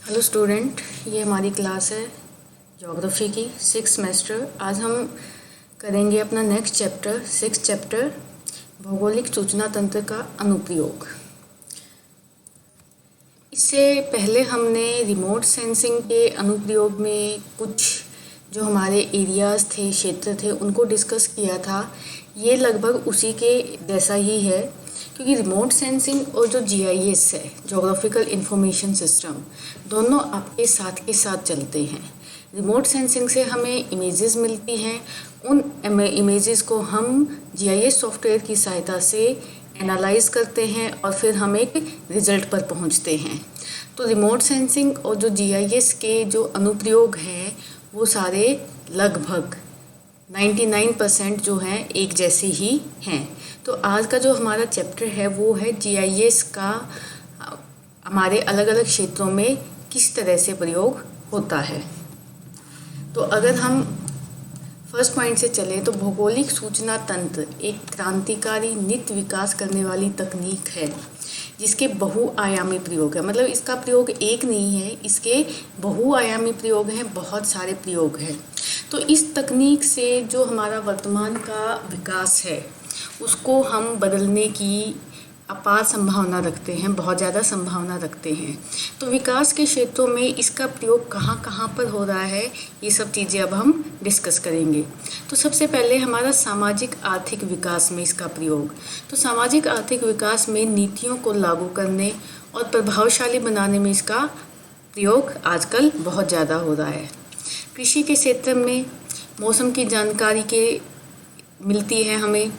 Hello student, ये हमारी class है ज्योग्राफी की 6th सेमेस्टर। आज हम करेंगे अपना नेक्स्ट चैप्टर 6th चैप्टर भौगोलिक सूचना तंत्र का अनुप्रयोग। इससे पहले हमने रिमोट सेंसिंग के अनुप्रयोग में कुछ जो हमारे एरियाज़ थे, क्षेत्र थे, उनको डिस्कस किया था। ये लगभग उसी के जैसा ही है, क्योंकि रिमोट सेंसिंग और जो GIS है, जोग्राफिकल इंफॉर्मेशन सिस्टम, दोनों आपके साथ के साथ चलते हैं। रिमोट सेंसिंग से हमें इमेजेस मिलती हैं, उन इमेजेस को हम GIS सॉफ्टवेयर की सहायता से एनालाइज करते हैं और फिर हम एक रिजल्ट पर पहुंचते हैं। तो रिमोट सेंसिंग और जो GIS के जो अनुप्रयोग हैं वो सारे लगभग 99% जो हैं एक जैसे ही हैं। तो आज का जो हमारा चैप्टर है वो है GIS का हमारे अलग अलग क्षेत्रों में किस तरह से प्रयोग होता है। तो अगर हम फर्स्ट पॉइंट से चलें तो भौगोलिक सूचना तंत्र एक क्रांतिकारी नित्य विकास करने वाली तकनीक है जिसके बहुआयामी प्रयोग है। मतलब इसका प्रयोग एक नहीं है, इसके बहुआयामी प्रयोग हैं, बहुत सारे प्रयोग हैं। तो इस तकनीक से जो हमारा वर्तमान का विकास है उसको हम बदलने की अपार संभावना रखते हैं, बहुत ज़्यादा संभावना रखते हैं। तो विकास के क्षेत्रों में इसका प्रयोग कहाँ कहाँ पर हो रहा है, ये सब चीज़ें अब हम डिस्कस करेंगे। तो सबसे पहले हमारा सामाजिक आर्थिक विकास में इसका प्रयोग। तो सामाजिक आर्थिक विकास में नीतियों को लागू करने और प्रभावशाली बनाने में इसका प्रयोग आजकल बहुत ज़्यादा हो रहा है। कृषि के क्षेत्र में मौसम की जानकारी के मिलती है, हमें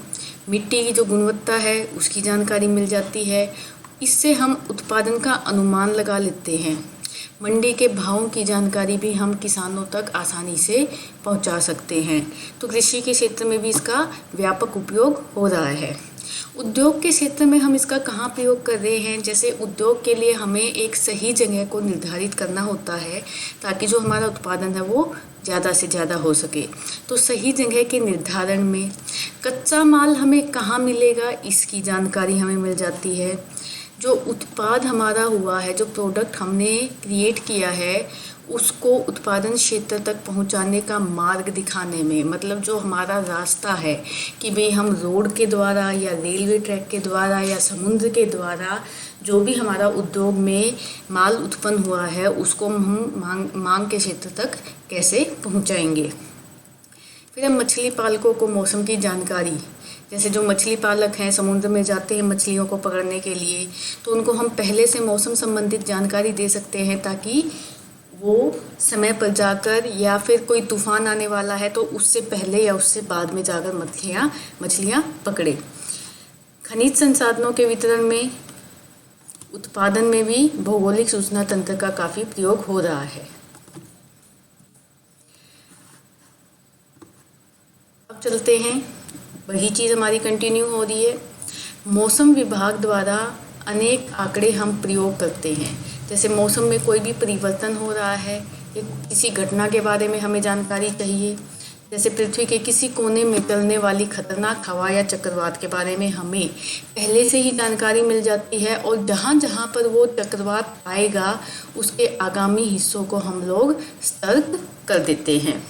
मिट्टी की जो गुणवत्ता है उसकी जानकारी मिल जाती है। इससे हम उत्पादन का अनुमान लगा लेते हैं। मंडी के भावों की जानकारी भी हम किसानों तक आसानी से पहुंचा सकते हैं। तो कृषि के क्षेत्र में भी इसका व्यापक उपयोग हो रहा है। उद्योग के क्षेत्र में हम इसका कहाँ प्रयोग कर रहे हैं, जैसे उद्योग के लिए हमें एक सही जगह को निर्धारित करना होता है ताकि जो हमारा उत्पादन है वो ज़्यादा से ज़्यादा हो सके। तो सही जगह के निर्धारण में कच्चा माल हमें कहाँ मिलेगा इसकी जानकारी हमें मिल जाती है। जो उत्पाद हमारा हुआ है, जो प्रोडक्ट हमने क्रिएट किया है, उसको उत्पादन क्षेत्र तक पहुंचाने का मार्ग दिखाने में, मतलब जो हमारा रास्ता है कि भाई हम रोड के द्वारा या रेलवे ट्रैक के द्वारा या समुद्र के द्वारा जो भी हमारा उद्योग में माल उत्पन्न हुआ है उसको हम मांग के क्षेत्र तक कैसे पहुंचाएंगे। फिर हम मछली पालकों को मौसम की जानकारी, जैसे जो मछली पालक हैं समुद्र में जाते हैं मछलियों को पकड़ने के लिए, तो उनको हम पहले से मौसम संबंधित जानकारी दे सकते हैं ताकि वो समय पर जाकर, या फिर कोई तूफान आने वाला है तो उससे पहले या उससे बाद में जाकर मछलियाँ पकड़े। खनिज संसाधनों के वितरण में, उत्पादन में भी भौगोलिक सूचना तंत्र का काफ़ी प्रयोग हो रहा है। अब चलते हैं, वही चीज़ हमारी कंटिन्यू हो रही है। मौसम विभाग द्वारा अनेक आंकड़े हम प्रयोग करते हैं। जैसे मौसम में कोई भी परिवर्तन हो रहा है या किसी घटना के बारे में हमें जानकारी चाहिए, जैसे पृथ्वी के किसी कोने में चलने वाली खतरनाक हवा या चक्रवात के बारे में हमें पहले से ही जानकारी मिल जाती है, और जहाँ जहाँ पर वो चक्रवात आएगा उसके आगामी हिस्सों को हम लोग सतर्क कर देते हैं।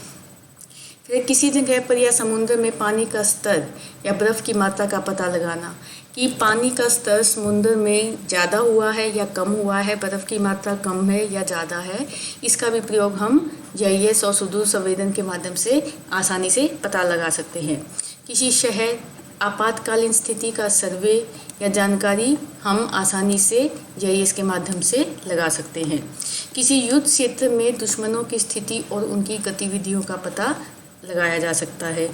फिर किसी जगह पर या समुद्र में पानी का स्तर या बर्फ़ की मात्रा का पता लगाना कि पानी का स्तर समुद्र में ज़्यादा हुआ है या कम हुआ है, बर्फ़ की मात्रा कम है या ज़्यादा है, इसका भी प्रयोग हम GIS और सुदूर संवेदन के माध्यम से आसानी से पता लगा सकते हैं। किसी शहर आपातकालीन स्थिति का सर्वे या जानकारी हम आसानी से GIS के माध्यम से लगा सकते हैं। किसी युद्ध क्षेत्र में दुश्मनों की स्थिति और उनकी गतिविधियों का पता लगाया जा सकता है।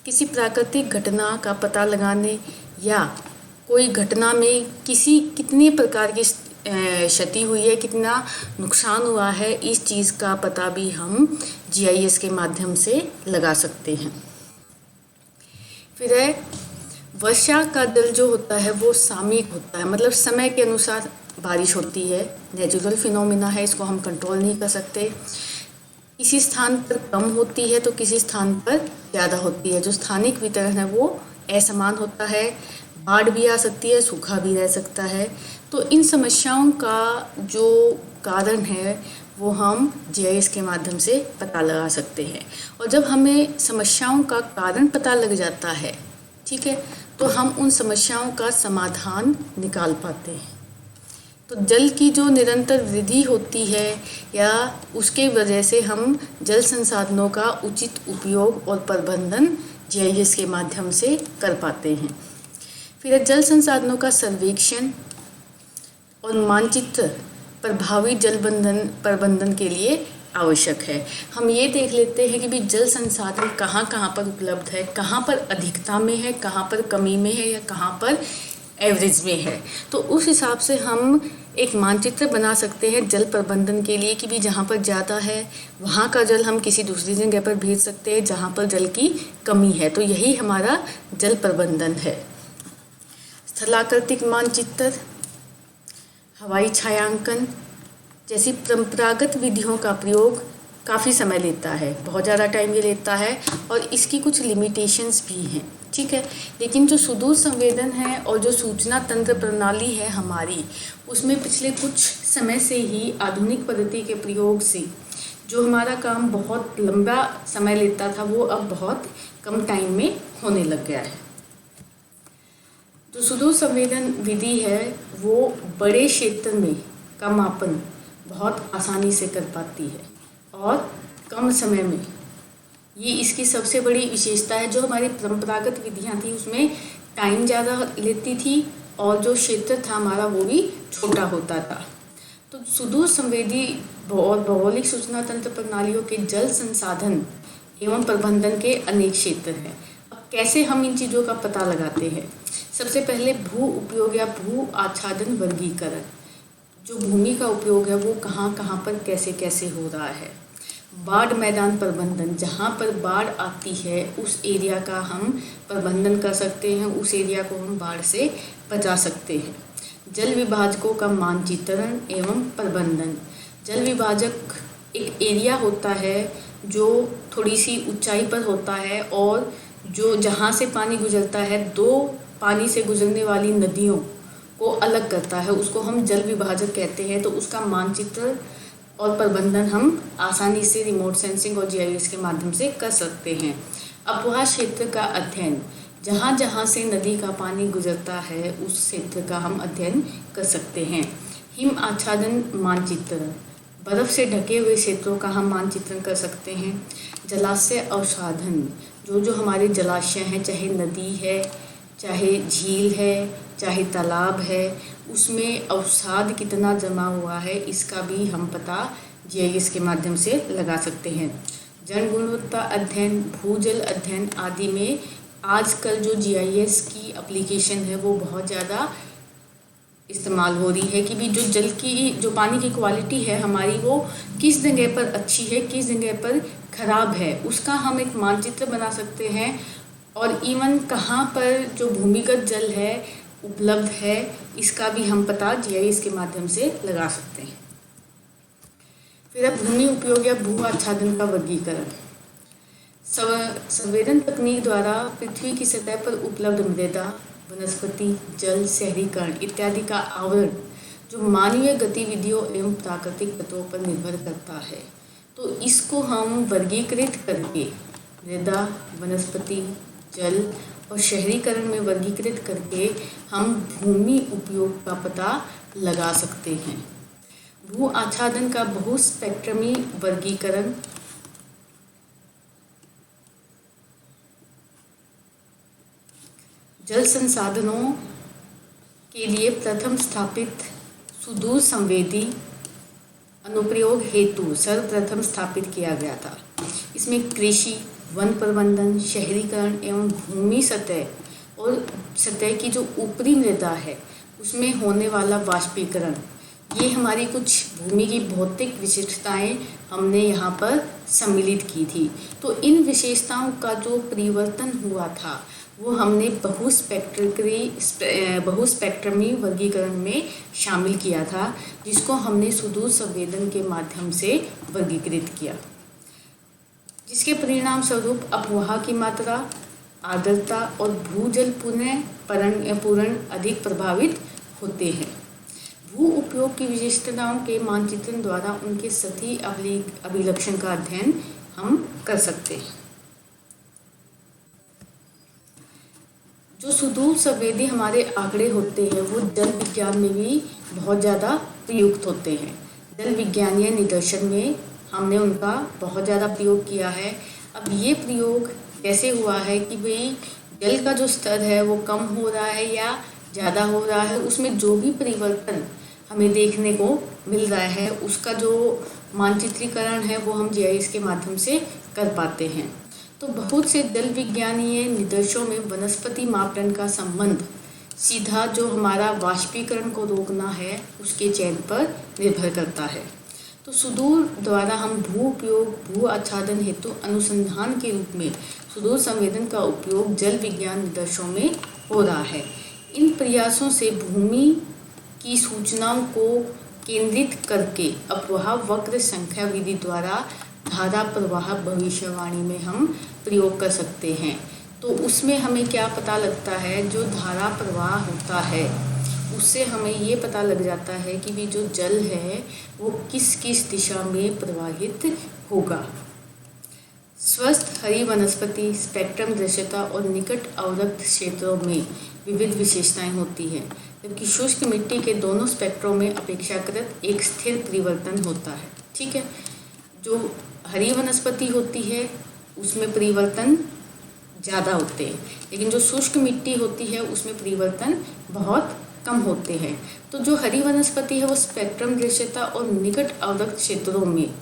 किसी प्राकृतिक घटना का पता लगाने या कोई घटना में कितने प्रकार की क्षति हुई है, कितना नुकसान हुआ है, इस चीज़ का पता भी हम GIS के माध्यम से लगा सकते हैं। फिर है वर्षा का दल जो होता है वो सामयिक होता है, मतलब समय के अनुसार बारिश होती है, नेचुरल फिनोमिना है, इसको हम कंट्रोल नहीं कर सकते। किसी स्थान पर कम होती है तो किसी स्थान पर ज़्यादा होती है। जो स्थानिक वितरण है वो असमान होता है, बाढ़ भी आ सकती है, सूखा भी रह सकता है। तो इन समस्याओं का जो कारण है वो हम जीआईएस के माध्यम से पता लगा सकते हैं। और जब हमें समस्याओं का कारण पता लग जाता है, ठीक है, तो हम उन समस्याओं का समाधान निकाल पाते हैं। तो जल की जो निरंतर वृद्धि होती है या उसके वजह से हम जल संसाधनों का उचित उपयोग और प्रबंधन जीआईएस के माध्यम से कर पाते हैं। फिर जल संसाधनों का सर्वेक्षण और मानचित्र प्रभावी जल प्रबंधन के लिए आवश्यक है। हम ये देख लेते हैं कि भी जल संसाधन कहाँ कहाँ पर उपलब्ध है, कहाँ पर अधिकता में है, कहाँ पर कमी में है या कहाँ पर एवरेज में है। तो उस हिसाब से हम एक मानचित्र बना सकते हैं जल प्रबंधन के लिए कि भी जहाँ पर ज़्यादा है वहाँ का जल हम किसी दूसरी जगह पर भेज सकते हैं जहाँ पर जल की कमी है। तो यही हमारा जल प्रबंधन है। स्थलाकृतिक मानचित्र, हवाई छायांकन जैसी परंपरागत विधियों का प्रयोग काफ़ी समय लेता है, बहुत ज़्यादा टाइम ये लेता है और इसकी कुछ लिमिटेशंस भी हैं, ठीक है। लेकिन जो सुदूर संवेदन है और जो सूचना तंत्र प्रणाली है हमारी, उसमें पिछले कुछ समय से ही आधुनिक पद्धति के प्रयोग से जो हमारा काम बहुत लंबा समय लेता था वो अब बहुत कम टाइम में होने लग गया है। जो सुदूर संवेदन विधि है वो बड़े क्षेत्र में का मापन बहुत आसानी से कर पाती है और कम समय में। ये इसकी सबसे बड़ी विशेषता है। जो हमारी परंपरागत विधियाँ थी उसमें टाइम ज़्यादा लेती थी और जो क्षेत्र था हमारा वो भी छोटा होता था। तो सुदूर संवेदी और भौगोलिक सूचना तंत्र प्रणालियों के जल संसाधन एवं प्रबंधन के अनेक क्षेत्र हैं। अब कैसे हम इन चीज़ों का पता लगाते हैं? सबसे पहले भू उपयोग या भू आच्छादन वर्गीकरण। जो भूमि का उपयोग है वो कहाँ कहाँ पर कैसे कैसे हो रहा है। बाढ़ मैदान प्रबंधन, जहाँ पर बाढ़ आती है उस एरिया का हम प्रबंधन कर सकते हैं, उस एरिया को हम बाढ़ से बचा सकते हैं। जल विभाजकों का मानचित्रण एवं प्रबंधन। जल विभाजक एक एरिया होता है जो थोड़ी सी ऊंचाई पर होता है और जो जहाँ से पानी गुजरता है दो पानी से गुजरने वाली नदियों को अलग करता है, उसको हम जल विभाजक कहते हैं। तो उसका मानचित्र और प्रबंधन हम आसानी से रिमोट सेंसिंग और जीआईएस के माध्यम से कर सकते हैं। अपवाह क्षेत्र का अध्ययन, जहाँ जहाँ से नदी का पानी गुजरता है उस क्षेत्र का हम अध्ययन कर सकते हैं। हिम आच्छादन मानचित्रण, बर्फ़ से ढके हुए क्षेत्रों का हम मानचित्रण कर सकते हैं। जलाशय अवसाधन, जो हमारे जलाशय हैं, चाहे नदी है, चाहे झील है, चाहे तालाब है, उसमें अवसाद कितना जमा हुआ है इसका भी हम पता जीआईएस के माध्यम से लगा सकते हैं। जल गुणवत्ता अध्ययन, भूजल अध्ययन आदि में आजकल जो जीआईएस की एप्लीकेशन है वो बहुत ज़्यादा इस्तेमाल हो रही है कि भी जो पानी की क्वालिटी है हमारी वो किस जगह पर अच्छी है, किस जगह पर ख़राब है, उसका हम एक मानचित्र बना सकते हैं। और इवन कहाँ पर जो भूमिगत जल है उपलब्ध है इसका भी हम पता जीआईएस के माध्यम से लगा सकते हैं। फिर अब भूमि उपयोग या भू आच्छादन का वर्गीकरण। संवेदन तकनीक द्वारा पृथ्वी की सतह पर उपलब्ध मृदा, वनस्पति, जल, शहरीकरण इत्यादि का आवरण जो मानवीय गतिविधियों एवं प्राकृतिक तत्वों पर निर्भर करता है, तो इसको हम वर्गीकृत करके मृदा, वनस्पति, जल और शहरीकरण में वर्गीकृत करके हम भूमि उपयोग का पता लगा सकते हैं। भू आच्छादन का बहुस्पेक्ट्रमी वर्गीकरण जल संसाधनों के लिए प्रथम स्थापित सुदूर संवेदी अनुप्रयोग हेतु सर्वप्रथम स्थापित किया गया था। इसमें कृषि, वन प्रबंधन, शहरीकरण एवं भूमि सतह और सतह की जो ऊपरी मृदा है उसमें होने वाला वाष्पीकरण, ये हमारी कुछ भूमि की भौतिक विशेषताएं हमने यहाँ पर सम्मिलित की थी। तो इन विशेषताओं का जो परिवर्तन हुआ था वो हमने बहुस्पेक्ट्रमी वर्गीकरण में शामिल किया था, जिसको हमने सुदूर संवेदन के माध्यम से वर्गीकृत किया, जिसके परिणाम स्वरूप अपवाह की मात्रा, आर्द्रता और भूजल पूर्ण अधिक प्रभावित होते हैं। उपयोग की विशिष्टताओं के मानचित्रण द्वारा उनके सतही अभिलक्षण का अध्ययन हम कर सकते हैं। जो सुदूर संवेदी हमारे आंकड़े होते हैं वो जल विज्ञान में भी बहुत ज़्यादा प्रयुक्त होते हैं। जल विज्ञानीय निदर्शन में हमने उनका बहुत ज़्यादा प्रयोग किया है। अब ये प्रयोग कैसे हुआ है कि भाई जल का जो स्तर है वो कम हो रहा है या ज़्यादा हो रहा है, उसमें जो भी परिवर्तन हमें देखने को मिल रहा है उसका जो मानचित्रीकरण है वो हम जीआईएस के माध्यम से कर पाते हैं। तो बहुत से जल विज्ञानीय निदर्शों में वनस्पति मापदंड का संबंध सीधा जो हमारा वाष्पीकरण को रोकना है उसके चयन पर निर्भर करता है। तो सुदूर द्वारा हम भू उपयोग भू आच्छादन हेतु अनुसंधान के रूप में सुदूर संवेदन का उपयोग जल विज्ञान निदर्शों में हो रहा है। इन प्रयासों से भूमि की सूचनाओं को केंद्रित करके अपवाह वक्र संख्या विधि द्वारा धारा प्रवाह भविष्यवाणी में हम प्रयोग कर सकते हैं। तो उसमें हमें क्या पता लगता है, जो धारा प्रवाह होता है उससे हमें ये पता लग जाता है कि भी जो जल है वो किस किस दिशा में प्रवाहित होगा। स्वस्थ हरी वनस्पति स्पेक्ट्रम दृश्यता और निकट अवरक्त क्षेत्रों में विविध विशेषताएं होती हैं, जबकि शुष्क मिट्टी के दोनों स्पेक्ट्रों में अपेक्षाकृत एक स्थिर परिवर्तन होता है। ठीक है, जो हरी वनस्पति होती है उसमें परिवर्तन ज़्यादा होते हैं, लेकिन जो शुष्क मिट्टी होती है उसमें परिवर्तन बहुत कम होते हैं। तो जो हरी वनस्पति है वो स्पेक्ट्रम दृश्यता और निकट अवरक्त क्षेत्रों में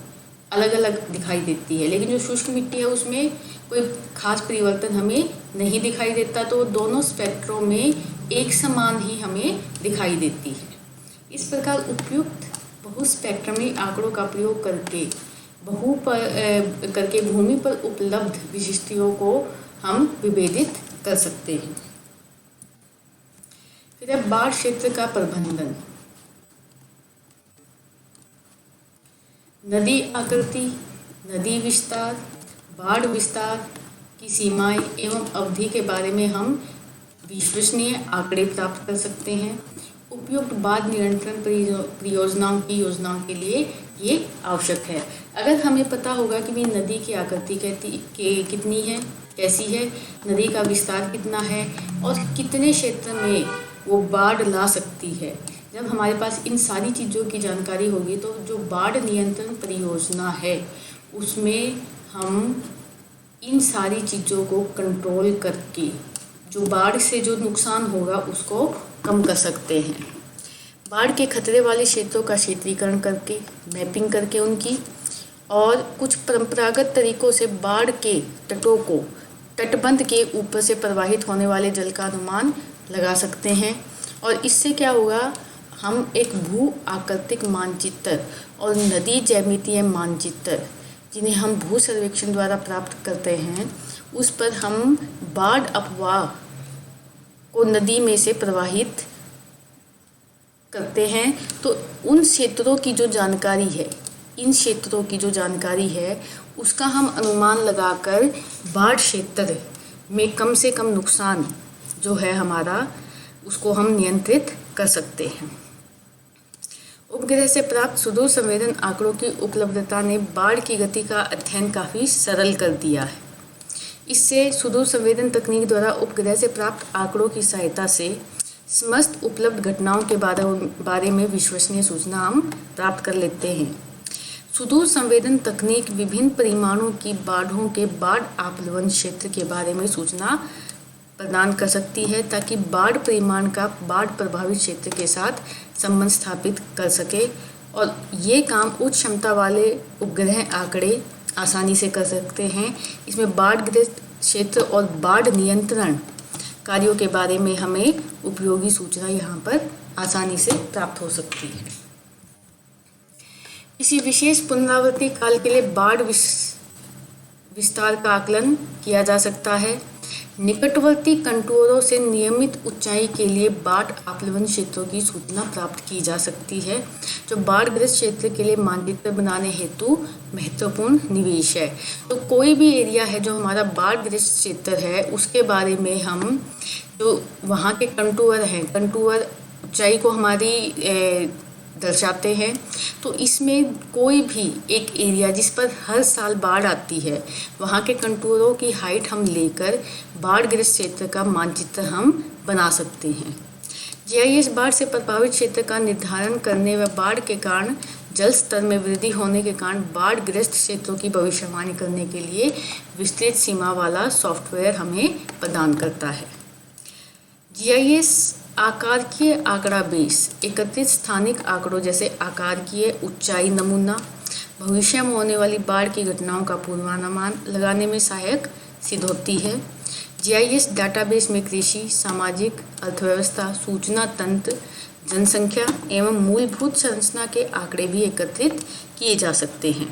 अलग अलग दिखाई देती है, लेकिन जो शुष्क मिट्टी है उसमें कोई खास परिवर्तन हमें नहीं दिखाई देता। तो दोनों स्पेक्ट्रों में एक समान ही हमें दिखाई देती है। इस प्रकार उपयुक्त बहुस्पेक्ट्रमी आंकड़ों का प्रयोग करके भूमि पर उपलब्ध विशिष्टियों को हम विभेदित कर सकते हैं। फिर है बाढ़ क्षेत्र का प्रबंधन। नदी आकृति, नदी विस्तार, बाढ़ विस्तार की सीमाएं एवं अवधि के बारे में हम विश्वसनीय आंकड़े प्राप्त कर सकते हैं। उपयुक्त बाढ़ नियंत्रण परियोजनाओं की योजनाओं के लिए ये आवश्यक है। अगर हमें पता होगा कि भी नदी की आकृति कितनी है, कैसी है, नदी का विस्तार कितना है और कितने क्षेत्र में वो बाढ़ ला सकती है, जब हमारे पास इन सारी चीज़ों की जानकारी होगी तो जो बाढ़ नियंत्रण परियोजना है उसमें हम इन सारी चीज़ों को कंट्रोल करके जो बाढ़ से जो नुकसान होगा उसको कम कर सकते हैं। बाढ़ के खतरे वाले क्षेत्रों का क्षेत्रीकरण करके, मैपिंग करके उनकी, और कुछ परंपरागत तरीकों से बाढ़ के तटों को तटबंध के ऊपर से प्रवाहित होने वाले जल का अनुमान लगा सकते हैं। और इससे क्या होगा, हम एक भू आकृतिक मानचित्र और नदी ज्यामितीय मानचित्र जिन्हें हम भू सर्वेक्षण द्वारा प्राप्त करते हैं उस पर हम बाढ़ अपवाह को नदी में से प्रवाहित करते हैं। तो उन क्षेत्रों की जो जानकारी है, इन क्षेत्रों की जो जानकारी है उसका हम अनुमान लगाकर बाढ़ क्षेत्र में कम से कम नुकसान जो है हमारा उसको हम नियंत्रित कर सकते हैं। उपग्रह से प्राप्त सुदूर संवेदन आंकड़ों की उपलब्धता ने बाढ़ की गति का अध्ययन काफ़ी सरल कर दिया है। इससे सुदूर संवेदन तकनीक द्वारा उपग्रह से प्राप्त आंकड़ों की सहायता से समस्त उपलब्ध घटनाओं के बारे में विश्वसनीय सूचना हम प्राप्त कर लेते हैं। सुदूर संवेदन तकनीक विभिन्न परिमाणों की बाढ़ों के बाढ़ आप्लवन क्षेत्र के बारे में सूचना प्रदान कर सकती है, ताकि बाढ़ परिमाण का बाढ़ प्रभावित क्षेत्र के साथ संबंध स्थापित कर सके। और ये काम उच्च क्षमता वाले उपग्रह आंकड़े आसानी से कर सकते हैं। इसमें बाढ़ग्रस्त क्षेत्र और बाढ़ नियंत्रण कार्यों के बारे में हमें उपयोगी सूचना यहाँ पर आसानी से प्राप्त हो सकती है। किसी विशेष पुनरावृत्ति काल के लिए बाढ़ विस्तार का आकलन किया जा सकता है। निकटवर्ती कंटूरों से नियमित ऊंचाई के लिए बाढ़ आप्लवन क्षेत्रों की सूचना प्राप्त की जा सकती है, जो बाढ़ग्रस्त क्षेत्र के लिए मानचित्र बनाने हेतु महत्वपूर्ण निवेश है। तो कोई भी एरिया है जो हमारा बाढ़ग्रस्त क्षेत्र है उसके बारे में हम जो वहाँ के कंटूर हैं, कंटूर ऊंचाई को हमारी दर्शाते हैं। तो इसमें कोई भी एक एरिया जिस पर हर साल बाढ़ आती है, वहाँ के कंटूरों की हाइट हम लेकर बाढ़ग्रस्त क्षेत्र का मानचित्र हम बना सकते हैं। जीआईएस बाढ़ से प्रभावित क्षेत्र का निर्धारण करने व बाढ़ के कारण जल स्तर में वृद्धि होने के कारण बाढ़ग्रस्त क्षेत्रों की भविष्यवाणी करने के लिए विस्तृत सीमा वाला सॉफ्टवेयर हमें प्रदान करता है। जीआईएस आकारिकीय आंकड़ा बेस एकत्रित स्थानिक आंकड़ों जैसे आकारिकीय ऊंचाई नमूना भविष्य में होने वाली बाढ़ की घटनाओं का पूर्वानुमान लगाने में सहायक सिद्ध होती है। जीआईएस डाटाबेस में कृषि, सामाजिक, अर्थव्यवस्था, सूचना तंत्र, जनसंख्या एवं मूलभूत संरचना के आंकड़े भी एकत्रित किए जा सकते हैं।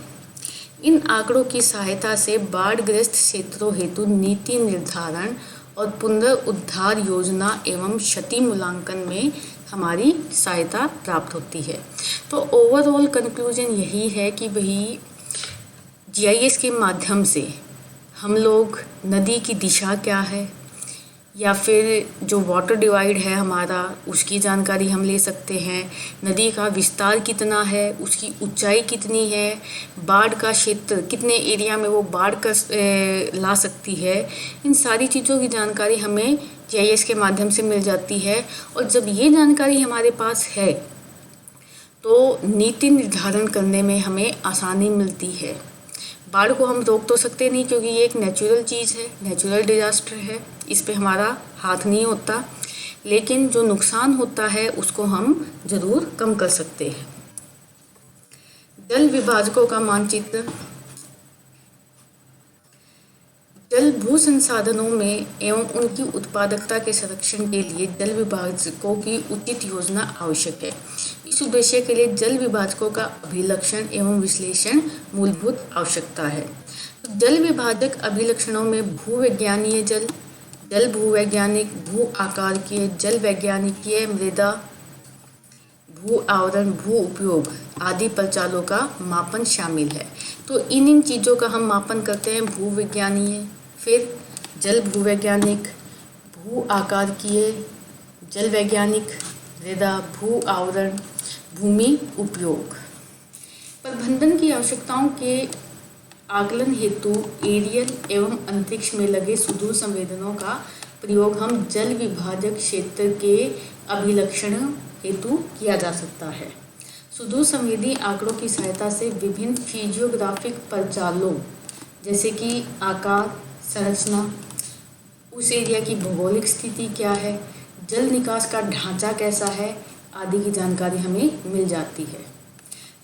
इन आंकड़ों की सहायता से बाढ़ग्रस्त क्षेत्रों हेतु नीति निर्धारण और पुनरुद्धार योजना एवं क्षति मूल्यांकन में हमारी सहायता प्राप्त होती है। तो ओवरऑल कंक्लूजन यही है कि भाई जीआईएस के माध्यम से हम लोग नदी की दिशा क्या है या फिर जो वाटर डिवाइड है हमारा, उसकी जानकारी हम ले सकते हैं। नदी का विस्तार कितना है, उसकी ऊंचाई कितनी है, बाढ़ का क्षेत्र कितने एरिया में वो बाढ़ का ला सकती है, इन सारी चीज़ों की जानकारी हमें जीआईएस के माध्यम से मिल जाती है। और जब ये जानकारी हमारे पास है तो नीति निर्धारण करने में हमें आसानी मिलती है। बाढ़ को हम रोक तो सकते नहीं क्योंकि ये एक नेचुरल चीज़ है, नेचुरल डिजास्टर है, इस पे हमारा हाथ नहीं होता, लेकिन जो नुकसान होता है उसको हम ज़रूर कम कर सकते हैं। जल विभाजकों का मानचित्र। जल भू संसाधनों में एवं उनकी उत्पादकता के संरक्षण के लिए जल विभाजकों की उचित योजना आवश्यक है। इस उद्देश्य के लिए जल विभाजकों का अभिलक्षण एवं विश्लेषण मूलभूत आवश्यकता है। जल विभाजक अभिलक्षणों में भूवैज्ञानिक जल, जल भूवैज्ञानिक, भू आकारिकीय, जल वैज्ञानिकीय, मृदा, भू आवरण, भू उपयोग आदि प्रचालों का मापन शामिल है। तो इन चीज़ों का हम मापन करते हैं भूविज्ञानीय, फिर जल भूवैज्ञानिक, भू आकारिकीय, जल वैज्ञानिक, मृदा, भू आवरण, भूमि उपयोग। प्रबंधन की आवश्यकताओं के आकलन हेतु एरियल एवं अंतरिक्ष में लगे सुदूर संवेदनों का प्रयोग हम जल विभाजक क्षेत्र के अभिलक्षण हेतु किया जा सकता है। सुदूर संवेदी आंकड़ों की सहायता से विभिन्न फिजियोग्राफिक प्रचालों जैसे कि आकार, संरचना, उस एरिया की भौगोलिक स्थिति क्या है, जल निकास का ढांचा कैसा है आदि की जानकारी हमें मिल जाती है।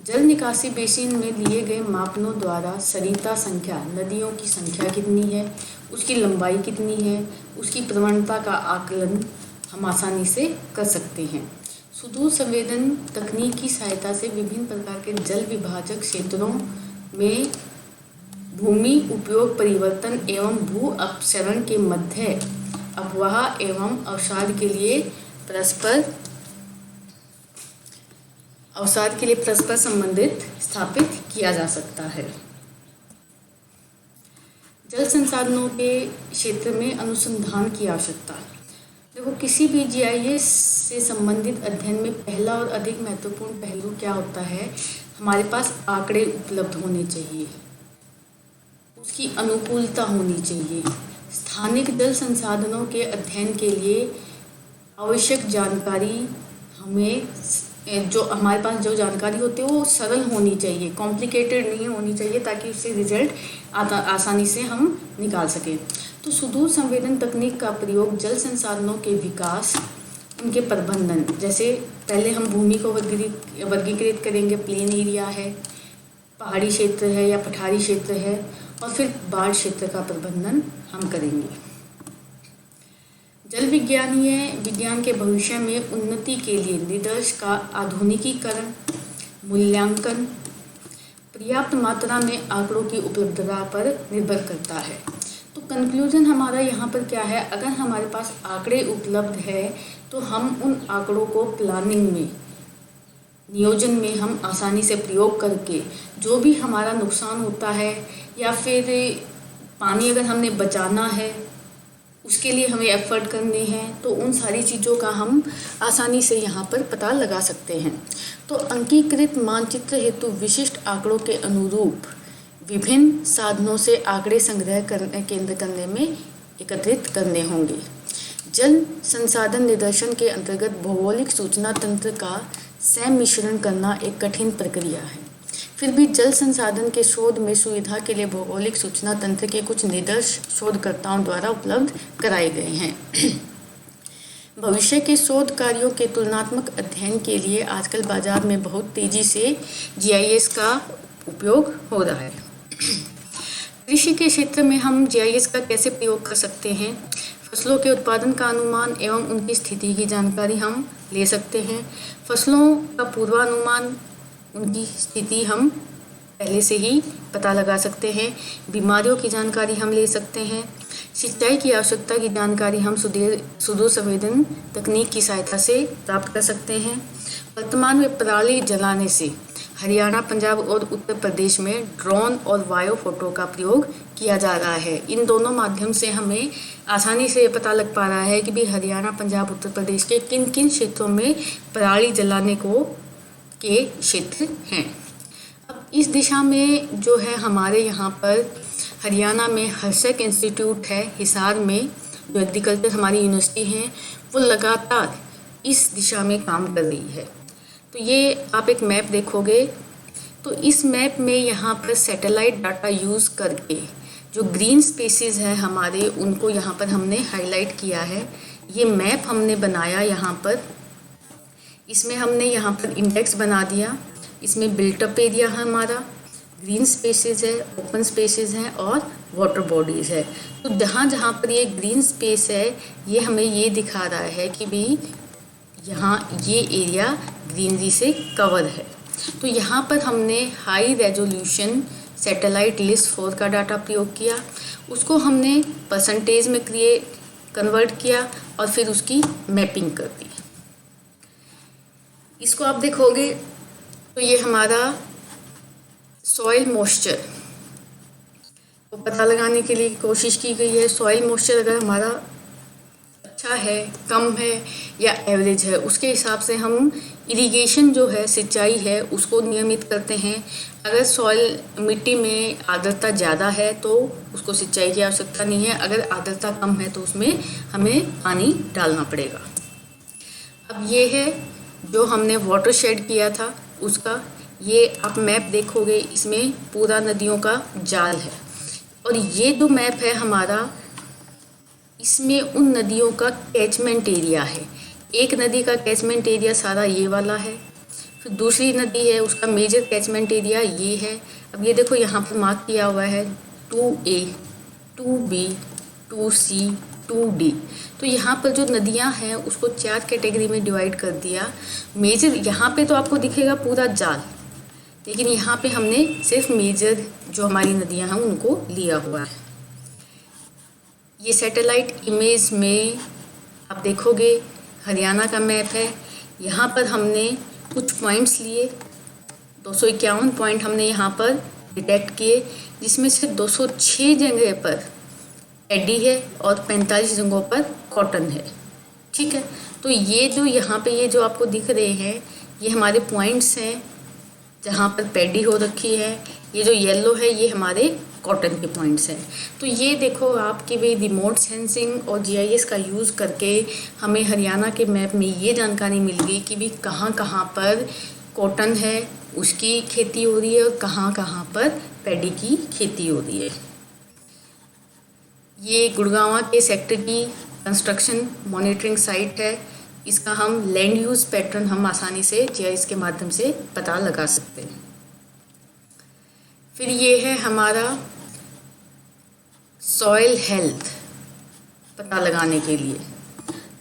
जल निकासी बेसिन में लिए गए मापनों द्वारा सरिता संख्या, नदियों की संख्या कितनी है, उसकी लंबाई कितनी है, उसकी प्रवणता का आकलन हम आसानी से कर सकते हैं। सुदूर संवेदन तकनीक की सहायता से विभिन्न प्रकार के जल विभाजक क्षेत्रों में भूमि उपयोग परिवर्तन एवं भू अपसरण के मध्य अफवाह एवं अवसाद के लिए परस्पर संबंधित स्थापित किया जा सकता है। जल संसाधनों के क्षेत्र में अनुसंधान की आवश्यकता। देखो, किसी भी जीआईएस से संबंधित अध्ययन में पहला और अधिक महत्वपूर्ण पहलू क्या होता है, हमारे पास आंकड़े उपलब्ध होने चाहिए, उसकी अनुकूलता होनी चाहिए। स्थानिक जल संसाधनों के अध्ययन के लिए आवश्यक जानकारी हमें जो हमारे पास जो जानकारी होती है वो सरल होनी चाहिए, कॉम्प्लिकेटेड नहीं होनी चाहिए, ताकि उससे रिजल्ट आसानी से हम निकाल सकें। तो सुदूर संवेदन तकनीक का प्रयोग जल संसाधनों के विकास, उनके प्रबंधन, जैसे पहले हम भूमि को वर्गीकृत करेंगे, प्लेन एरिया है, पहाड़ी क्षेत्र है या पठारी क्षेत्र है, और फिर बाढ़ क्षेत्र का प्रबंधन हम करेंगे। जल विज्ञान के भविष्य में उन्नति के लिए निष्कर्ष का आधुनिकीकरण, मूल्यांकन, पर्याप्त मात्रा में आंकड़ों की उपलब्धता पर निर्भर करता है। तो कंक्लूजन हमारा यहाँ पर क्या है, अगर हमारे पास आंकड़े उपलब्ध है तो हम उन आंकड़ों को प्लानिंग में, नियोजन में हम आसानी से प्रयोग करके जो भी हमारा नुकसान होता है या फिर पानी अगर हमने बचाना है उसके लिए हमें एफर्ट करने हैं, तो उन सारी चीज़ों का हम आसानी से यहाँ पर पता लगा सकते हैं। तो अंकीकृत मानचित्र हेतु विशिष्ट आंकड़ों के अनुरूप विभिन्न साधनों से आंकड़े संग्रह करने केंद्र करने में एकत्रित करने होंगे। जल संसाधन निदर्शन के अंतर्गत भौगोलिक सूचना तंत्र का सम्मिश्रण करना एक कठिन प्रक्रिया है। फिर भी जल संसाधन के शोध में सुविधा के लिए भौगोलिक सूचना तंत्र के कुछ निदर्श शोधकर्ताओं द्वारा उपलब्ध कराए गए हैं। भविष्य के शोध कार्यों के तुलनात्मक अध्ययन के लिए आजकल बाजार में बहुत तेजी से जीआईएस का उपयोग हो रहा है। कृषि के क्षेत्र में हम जीआईएस का कैसे प्रयोग कर सकते हैं? फसलों के उत्पादन का अनुमान एवं उनकी स्थिति की जानकारी हम ले सकते हैं। फसलों का पूर्वानुमान, उनकी स्थिति हम पहले से ही पता लगा सकते हैं। बीमारियों की जानकारी हम ले सकते हैं। सिंचाई की आवश्यकता की जानकारी हम सुदूर संवेदन तकनीक की सहायता से प्राप्त कर सकते हैं। वर्तमान में पराली जलाने से हरियाणा, पंजाब और उत्तर प्रदेश में ड्रोन और वायु फोटो का प्रयोग किया जा रहा है। इन दोनों माध्यम से हमें आसानी से पता लग पा रहा है कि भी हरियाणा, पंजाब, उत्तर प्रदेश के किन किन क्षेत्रों में पराली जलाने के क्षेत्र हैं। अब इस दिशा में जो है हमारे यहाँ पर हरियाणा में हर्षक इंस्टीट्यूट है हिसार में, जो एग्रीकल्चर हमारी यूनिवर्सिटी है, वो लगातार इस दिशा में काम कर रही है। तो ये आप एक मैप देखोगे तो इस मैप में यहाँ पर सैटेलाइट डाटा यूज़ करके जो ग्रीन स्पेसेस है हमारे, उनको यहाँ पर हमने हाईलाइट किया है। ये मैप हमने बनाया यहाँ पर, इसमें हमने यहाँ पर इंडेक्स बना दिया। इसमें बिल्टअप एरिया है हमारा, ग्रीन स्पेसेस है, ओपन स्पेसेस हैं और वाटर बॉडीज़ है। तो जहाँ जहाँ पर ये ग्रीन स्पेस है, ये हमें ये दिखा रहा है कि भी यहाँ ये एरिया ग्रीनरी से कवर है। तो यहाँ पर हमने हाई रेजोल्यूशन सैटेलाइट लिस्ट 4 का डाटा प्रयोग किया, उसको हमने परसेंटेज में कन्वर्ट किया और फिर उसकी मैपिंग कर दी। इसको आप देखोगे तो ये हमारा सॉइल मॉइस्चर को पता लगाने के लिए कोशिश की गई है। सॉइल मॉइस्चर अगर हमारा अच्छा है, कम है या एवरेज है, उसके हिसाब से हम इरिगेशन जो है, सिंचाई है, उसको नियमित करते हैं। अगर सॉइल मिट्टी में आर्द्रता ज़्यादा है तो उसको सिंचाई की आवश्यकता नहीं है। अगर आर्द्रता कम है तो उसमें हमें पानी डालना पड़ेगा। अब ये है जो हमने वाटर शेड किया था उसका, ये आप मैप देखोगे, इसमें पूरा नदियों का जाल है। और ये जो मैप है हमारा, इसमें उन नदियों का कैचमेंट एरिया है। एक नदी का कैचमेंट एरिया सारा ये वाला है, फिर दूसरी नदी है उसका मेजर कैचमेंट एरिया ये है। अब ये देखो यहाँ पर मार्क किया हुआ है 2A, 2B, 2C, 2D। तो यहाँ पर जो नदियाँ हैं उसको 4 कैटेगरी में डिवाइड कर दिया। मेजर यहाँ पे तो आपको दिखेगा पूरा जाल, लेकिन यहाँ पे हमने सिर्फ मेजर जो हमारी नदियाँ हैं उनको लिया हुआ है। ये सैटेलाइट इमेज में आप देखोगे हरियाणा का मैप है। यहाँ पर हमने कुछ पॉइंट्स लिए, 251 पॉइंट हमने यहाँ पर डिटेक्ट किए, जिसमें से 206 जगह पर पैडी है और 45 जगहों पर कॉटन है। ठीक है, तो ये जो यहाँ पे ये जो आपको दिख रहे हैं ये हमारे पॉइंट्स हैं जहाँ पर पैडी हो रखी है। ये जो येलो है ये हमारे कॉटन के पॉइंट्स हैं। तो ये देखो आपकी भी रिमोट सेंसिंग और जीआईएस का यूज़ करके हमें हरियाणा के मैप में ये जानकारी मिल गई कि भी कहाँ कहाँ पर कॉटन है उसकी खेती हो रही है और कहाँ कहाँ पर पैडी की खेती हो रही है। ये गुड़गांव के सेक्टर की कंस्ट्रक्शन मॉनिटरिंग साइट है। इसका हम लैंड यूज़ पैटर्न हम आसानी से जीआईएस के माध्यम से पता लगा सकते हैं। फिर ये है हमारा सॉइल हेल्थ पता लगाने के लिए।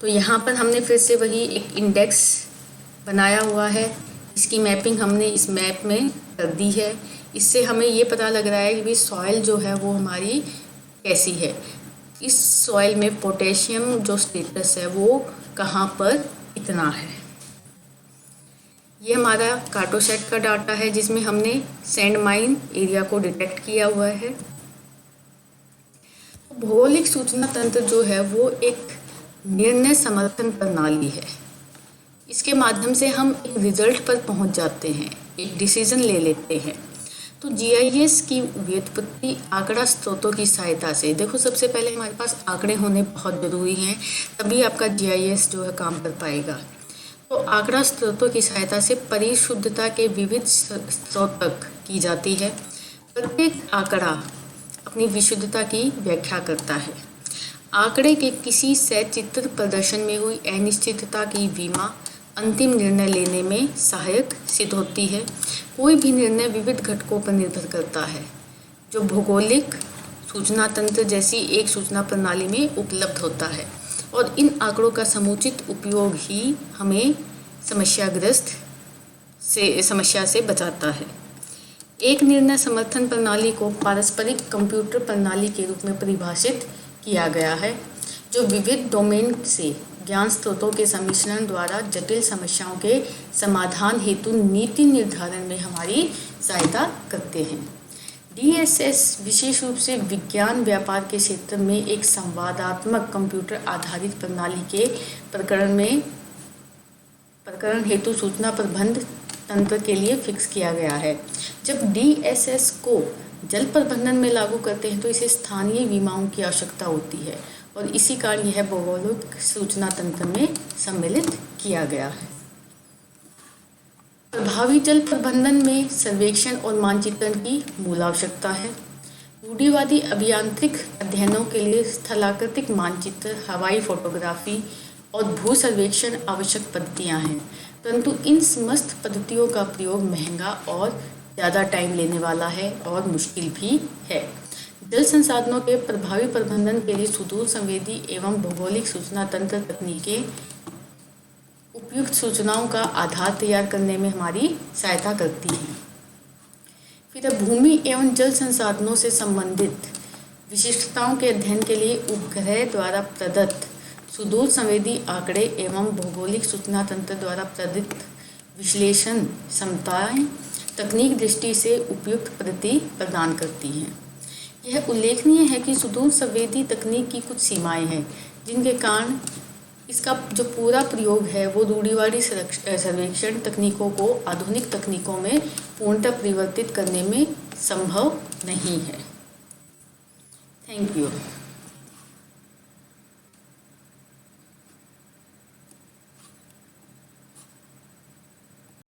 तो यहाँ पर हमने फिर से वही एक इंडेक्स बनाया हुआ है, इसकी मैपिंग हमने इस मैप में कर दी है। इससे हमें ये पता लग रहा है कि भी सॉइल जो है वो हमारी कैसी है। इस सॉइल में पोटेशियम जो स्टेटस है वो कहाँ पर कितना है। ये हमारा कार्टोसैट का डाटा है जिसमें हमने सैंड माइन एरिया को डिटेक्ट किया हुआ है। भौगोलिक सूचना तंत्र जो है वो एक निर्णय समर्थन प्रणाली है। इसके माध्यम से हम एक रिजल्ट पर पहुंच जाते हैं, एक डिसीजन ले लेते हैं। तो जीआईएस की व्युत्पत्ति आंकड़ा स्रोतों की सहायता से, देखो सबसे पहले हमारे पास आंकड़े होने बहुत ज़रूरी हैं, तभी आपका जीआईएस जो है काम कर पाएगा। तो आंकड़ा स्रोतों की सहायता से परिशुद्धता के विविध स्रोत तक की जाती है। प्रत्येक आंकड़ा अपनी विशुद्धता की व्याख्या करता है। आंकड़े के किसी सचित्र प्रदर्शन में हुई अनिश्चितता की बीमा अंतिम निर्णय लेने में सहायक सिद्ध होती है। कोई भी निर्णय विविध घटकों पर निर्भर करता है जो भौगोलिक सूचना तंत्र जैसी एक सूचना प्रणाली में उपलब्ध होता है, और इन आंकड़ों का समुचित उपयोग ही हमें समस्या से बचाता है। एक निर्णय समर्थन प्रणाली को पारस्परिक कंप्यूटर प्रणाली के रूप में परिभाषित किया गया है, जो विविध डोमेन से ज्ञान स्रोतों के सम्मिश्रण द्वारा जटिल समस्याओं के समाधान हेतु नीति निर्धारण में हमारी सहायता करते हैं। डीएसएस विशेष रूप से विज्ञान व्यापार के क्षेत्र में एक संवादात्मक कंप्यूटर आधारित प्रणाली के प्रकरण हेतु सूचना प्रबंध तंत्र के लिए फिक्स किया गया है। जब डीएसएस को जल प्रबंधन में लागू करते हैं तो इसे स्थानीय विमाओं की आवश्यकता होती है, और इसी कारण यह भौगोलिक सूचना तंत्र में सम्मिलित किया गया है। प्रभावी जल प्रबंधन में सर्वेक्षण और मानचित्रण की मूल आवश्यकता है। रूढ़िवादी अभियांत्रिक अध्ययनों के लिए स्थलाकृतिक मानचित्र, हवाई फोटोग्राफी और भू सर्वेक्षण आवश्यक पद्धतियां हैं, परंतु इन समस्त पद्धतियों का प्रयोग महंगा और ज़्यादा टाइम लेने वाला है और मुश्किल भी है। जल संसाधनों के प्रभावी प्रबंधन के लिए सुदूर संवेदी एवं भौगोलिक सूचना तंत्र तकनीकें उपयुक्त सूचनाओं का आधार तैयार करने में हमारी सहायता करती हैं। फिर भूमि एवं जल संसाधनों से संबंधित विशिष्टताओं के अध्ययन के लिए उपग्रह द्वारा प्रदत्त सुदूर संवेदी आंकड़े एवं भौगोलिक सूचना तंत्र द्वारा प्रदत्त विश्लेषण क्षमताएं तकनीक दृष्टि से उपयुक्त पद्धति प्रदान करती हैं। यह उल्लेखनीय है कि सुदूर संवेदी तकनीक की कुछ सीमाएं हैं, जिनके कारण इसका जो पूरा प्रयोग है वो रूढ़िवादी सर्वेक्षण तकनीकों को आधुनिक तकनीकों में पूर्णतः परिवर्तित करने में संभव नहीं है। Thank you.